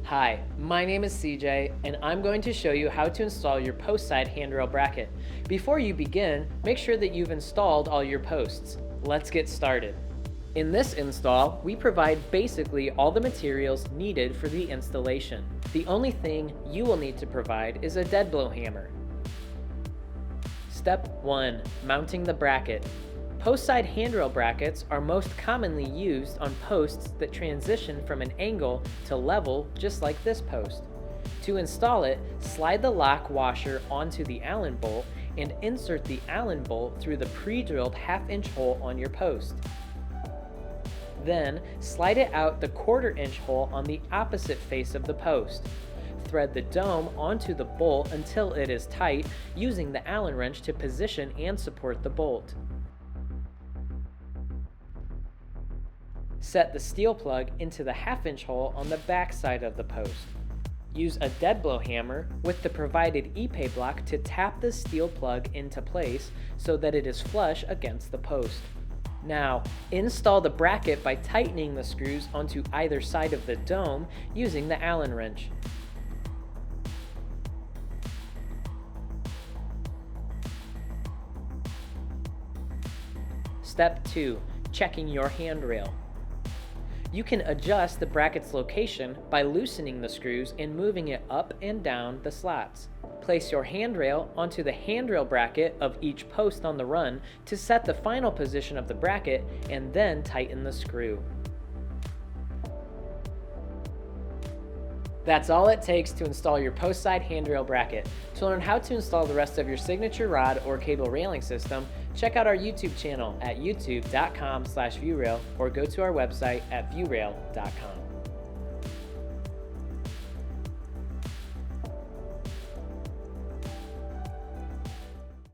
Hi, my name is CJ, and I'm going to show you how to install your Postside Handrail bracket. Before you begin, make sure that you've installed all your posts. Let's get started. In this install, we provide basically all the materials needed for the installation. The only thing you will need to provide is a dead blow hammer. Step 1. Mounting the bracket. Postside handrail brackets are most commonly used on posts that transition from an angle to level, just like this post. To install it, slide the lock washer onto the Allen bolt and insert the Allen bolt through the pre-drilled half-inch hole on your post. Then, slide it out the quarter-inch hole on the opposite face of the post. Thread the dome onto the bolt until it is tight, using the Allen wrench to position and support the bolt. Set the steel plug into the half-inch hole on the back side of the post. Use a dead blow hammer with the provided E-pay block to tap the steel plug into place so that it is flush against the post. Now, install the bracket by tightening the screws onto either side of the dome using the Allen wrench. Step 2. Checking your handrail. You can adjust the bracket's location by loosening the screws and moving it up and down the slots. Place your handrail onto the handrail bracket of each post on the run to set the final position of the bracket, and then tighten the screw. That's all it takes to install your Postside handrail bracket. To learn how to install the rest of your signature rod or cable railing system, check out our YouTube channel at youtube.com/viewrail or go to our website at viewrail.com.